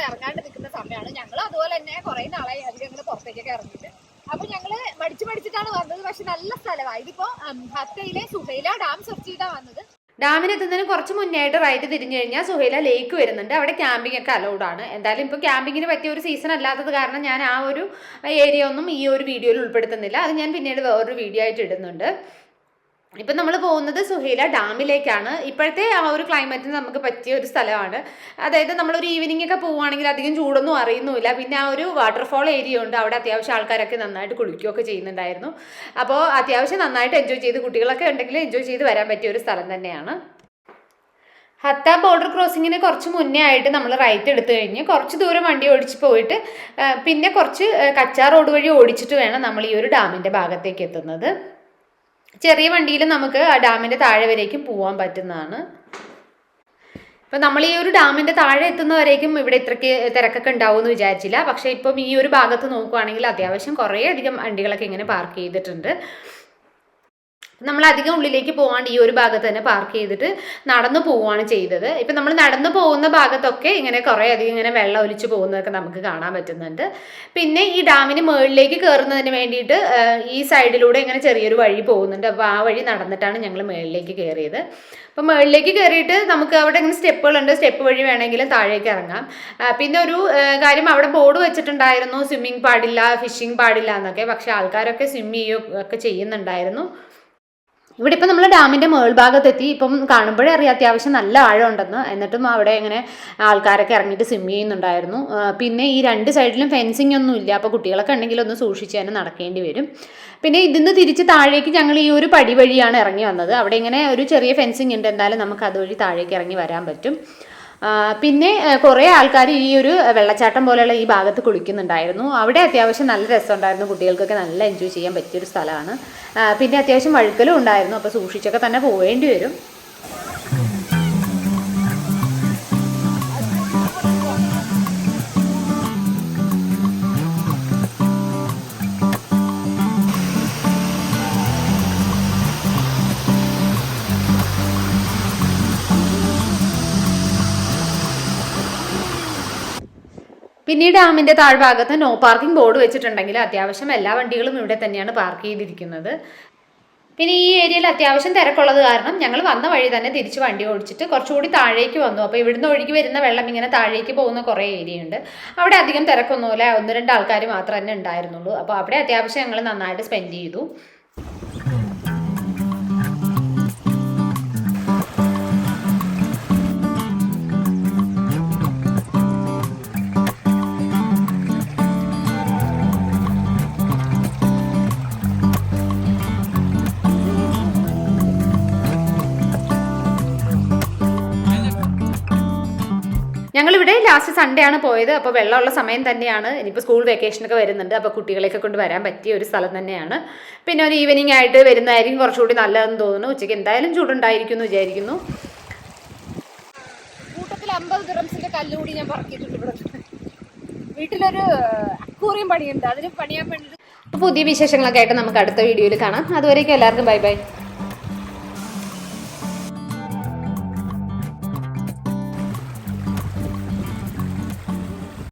ഇറങ്ങാണ്ട് നിൽക്കുന്ന സമയമാണ്. ഞങ്ങൾ അതുപോലെ തന്നെ കുറെ നാളായി അധികം അങ്ങനെ പുറത്തേക്കൊക്കെ ഇറങ്ങിയിട്ട്. അപ്പൊ ഞങ്ങള് മടിച്ചിട്ടാണ് വന്നത്. പക്ഷെ നല്ല സ്ഥലമാണ്. ഇതിപ്പോ ഹത്തയിലെ സുഹൈല ഡാം സെർച്ച് ചെയ്താ വന്നത്. ഡാമിനെത്തുന്നതിന് കുറച്ച് മുന്നേ ആയിട്ട് റൈറ്റ് തിരിഞ്ഞു കഴിഞ്ഞാൽ സുഹൈല ലേക്ക് വരുന്നുണ്ട്. അവിടെ ക്യാമ്പിംഗ് ഒക്കെ അലൗഡ് ആണ്. എന്തായാലും ഇപ്പോൾ ക്യാമ്പിങ്ങിന് പറ്റിയ ഒരു സീസൺ അല്ലാത്തത് കാരണം ഞാൻ ആ ഒരു ഏരിയ ഒന്നും ഈ ഒരു വീഡിയോയിൽ ഉൾപ്പെടുത്തുന്നില്ല. അത് ഞാൻ പിന്നീട് വേറൊരു വീഡിയോ ആയിട്ട് ഇടുന്നുണ്ട്. ഇപ്പം നമ്മൾ പോകുന്നത് സുഹൈല ഡാമിലേക്കാണ്. ഇപ്പോഴത്തെ ആ ഒരു ക്ലൈമറ്റിന് നമുക്ക് പറ്റിയ ഒരു സ്ഥലമാണ്. അതായത് നമ്മളൊരു ഈവനിങ് ഒക്കെ പോവുകയാണെങ്കിൽ അധികം ചൂടൊന്നും അറിയുന്നുമില്ല. പിന്നെ ആ ഒരു വാട്ടർഫോൾ ഏരിയ ഉണ്ട്. അവിടെ അത്യാവശ്യം ആൾക്കാരൊക്കെ നന്നായിട്ട് കുളിക്കുകയൊക്കെ ചെയ്യുന്നുണ്ടായിരുന്നു. അപ്പോൾ അത്യാവശ്യം നന്നായിട്ട് എൻജോയ് ചെയ്ത്, കുട്ടികളൊക്കെ ഉണ്ടെങ്കിൽ എൻജോയ് ചെയ്ത് വരാൻ പറ്റിയ ഒരു സ്ഥലം തന്നെയാണ്. ഹത്ത ബോർഡർ ക്രോസിങ്ങിന് കുറച്ച് മുന്നേ ആയിട്ട് നമ്മൾ റൈറ്റ് എടുത്തു കഴിഞ്ഞ് കുറച്ച് ദൂരം വണ്ടി ഓടിച്ച് പോയിട്ട് പിന്നെ കുറച്ച് കച്ചാ റോഡ് വഴി ഓടിച്ചിട്ട് വേണം നമ്മൾ ഈ ഒരു ഡാമിൻ്റെ ഭാഗത്തേക്ക് എത്തുന്നത്. ചെറിയ വണ്ടിയിൽ നമുക്ക് ആ ഡാമിൻ്റെ താഴെ വരേക്കും പോകാൻ പറ്റുന്നതാണ്. ഇപ്പം നമ്മൾ ഈ ഒരു ഡാമിൻ്റെ താഴെ എത്തുന്നവരേക്കും ഇവിടെ ഇത്രയ്ക്ക് തിരക്കൊക്കെ ഉണ്ടാവുമെന്ന് വിചാരിച്ചില്ല. പക്ഷേ ഇപ്പം ഈ ഒരു ഭാഗത്ത് നോക്കുകയാണെങ്കിൽ അത്യാവശ്യം കുറേ അധികം വണ്ടികളൊക്കെ ഇങ്ങനെ പാർക്ക് ചെയ്തിട്ടുണ്ട്. നമ്മൾ അധികം ഉള്ളിലേക്ക് പോകാണ്ട് ഈ ഒരു ഭാഗത്ത് തന്നെ പാർക്ക് ചെയ്തിട്ട് നടന്നു പോവുകയാണ് ചെയ്തത്. ഇപ്പം നമ്മൾ നടന്നു പോകുന്ന ഭാഗത്തൊക്കെ ഇങ്ങനെ കുറേ അധികം ഇങ്ങനെ വെള്ളം ഒലിച്ച് പോകുന്നതൊക്കെ നമുക്ക് കാണാൻ പറ്റുന്നുണ്ട്. പിന്നെ ഈ ഡാമിന് മുകളിലേക്ക് കയറുന്നതിന് വേണ്ടിയിട്ട് ഈ സൈഡിലൂടെ ഇങ്ങനെ ചെറിയൊരു വഴി പോകുന്നുണ്ട്. അപ്പോൾ ആ വഴി നടന്നിട്ടാണ് ഞങ്ങൾ മുകളിലേക്ക് കയറിയത്. അപ്പോൾ മുകളിലേക്ക് കയറിയിട്ട് നമുക്ക് അവിടെ ഇങ്ങനെ സ്റ്റെപ്പുകളുണ്ട്. സ്റ്റെപ്പ് വഴി വേണമെങ്കിലും താഴേക്ക് ഇറങ്ങാം. പിന്നെ ഒരു കാര്യം, അവിടെ ബോർഡ് വെച്ചിട്ടുണ്ടായിരുന്നു സ്വിമ്മിങ് പാടില്ല, ഫിഷിങ് പാടില്ല എന്നൊക്കെ. പക്ഷേ ആൾക്കാരൊക്കെ സ്വിമ്മ് ചെയ്യുകയൊക്കെ ചെയ്യുന്നുണ്ടായിരുന്നു. ഇവിടെ ഇപ്പം നമ്മൾ ഡാമിൻ്റെ മേൾഭാഗത്തെത്തി. ഇപ്പം കാണുമ്പോഴേ അറിയാം അത്യാവശ്യം നല്ല ആഴം ഉണ്ടെന്ന്. എന്നിട്ടും അവിടെ ഇങ്ങനെ ആൾക്കാരൊക്കെ ഇറങ്ങിയിട്ട് സ്വിം ചെയ്യുന്നുണ്ടായിരുന്നു. പിന്നെ ഈ രണ്ട് സൈഡിലും ഫെൻസിങ് ഒന്നും ഇല്ല. അപ്പോൾ കുട്ടികളൊക്കെ ഉണ്ടെങ്കിൽ ഒന്ന് സൂക്ഷിച്ച് തന്നെ നടക്കേണ്ടി വരും. പിന്നെ ഇതിന്ന് തിരിച്ച് താഴേക്ക് ഞങ്ങൾ ഈ ഒരു പടി വഴിയാണ് ഇറങ്ങി വന്നത്. അവിടെ ഇങ്ങനെ ഒരു ചെറിയ ഫെൻസിങ് ഉണ്ട്. എന്തായാലും നമുക്ക് അതുവഴി താഴേക്ക് ഇറങ്ങി വരാൻ പറ്റും. പിന്നെ കുറേ ആൾക്കാർ ഈ ഒരു വെള്ളച്ചാട്ടം പോലെയുള്ള ഈ ഭാഗത്ത് കുളിക്കുന്നുണ്ടായിരുന്നു. അവിടെ അത്യാവശ്യം നല്ല രസമുണ്ടായിരുന്നു. കുട്ടികൾക്കൊക്കെ നല്ല എൻജോയ് ചെയ്യാൻ പറ്റിയൊരു സ്ഥലമാണ്. പിന്നെ അത്യാവശ്യം വഴുക്കലും ഉണ്ടായിരുന്നു. അപ്പോൾ സൂക്ഷിച്ചൊക്കെ തന്നെ പോവേണ്ടി വരും. പിന്നെ ഈ ഡാമിൻ്റെ താഴ്ഭാഗത്ത് നോ പാർക്കിംഗ് ബോർഡ് വെച്ചിട്ടുണ്ടെങ്കിൽ അത്യാവശ്യം എല്ലാ വണ്ടികളും ഇവിടെ തന്നെയാണ് പാർക്ക് ചെയ്തിരിക്കുന്നത്. പിന്നെ ഈ ഏരിയയിൽ അത്യാവശ്യം തിരക്കുള്ളത് കാരണം ഞങ്ങൾ വന്ന വഴി തന്നെ തിരിച്ച് വണ്ടി ഓടിച്ചിട്ട് കുറച്ചുകൂടി താഴേക്ക് വന്നു. അപ്പോൾ ഇവിടുന്ന് ഒഴുകി വരുന്ന വെള്ളം ഇങ്ങനെ താഴേക്ക് പോകുന്ന കുറേ ഏരിയ ഉണ്ട്. അവിടെ അധികം തിരക്കൊന്നുമില്ല. 1-2 ആൾക്കാർ മാത്രം തന്നെ ഉണ്ടായിരുന്നുള്ളൂ. അപ്പോൾ അവിടെ അത്യാവശ്യം ഞങ്ങൾ നന്നായിട്ട് സ്പെൻഡ് ചെയ്തു. ഞങ്ങളിവിടെ ലാസ്റ്റ് സൺഡേ ആണ് പോയത്. അപ്പോൾ വെള്ളമുള്ള സമയം തന്നെയാണ്. ഇനിയിപ്പോൾ സ്കൂൾ വെക്കേഷനൊക്കെ വരുന്നുണ്ട്. അപ്പോൾ കുട്ടികളെയൊക്കെ കൊണ്ട് വരാൻ പറ്റിയ ഒരു സ്ഥലം തന്നെയാണ്. പിന്നെ ഒരു ഈവനിങ് ആയിട്ട് വരുന്നതായിരിക്കും കുറച്ചുകൂടി നല്ലതെന്ന് തോന്നുന്നു. ഉച്ചയ്ക്ക് എന്തായാലും ചൂടുണ്ടായിരിക്കും എന്ന് വിചാരിക്കുന്നു. കൂട്ടത്തിൽ 50 ദിറംസിന്റെ കല്ലുകൂടി ഞാൻ പറക്കിയിട്ടുണ്ട്. ഇവിടെ വീട്ടിലൊരു അക്വേറിയം പണിയുണ്ട്. അതിന് പണിയാൻ വേണ്ടി. അപ്പോൾ പുതിയ വിശേഷങ്ങളൊക്കെ ആയിട്ട് നമുക്ക് അടുത്ത വീഡിയോയിൽ കാണാം. അതുവരേക്കും എല്ലാവർക്കും ബൈ ബൈ.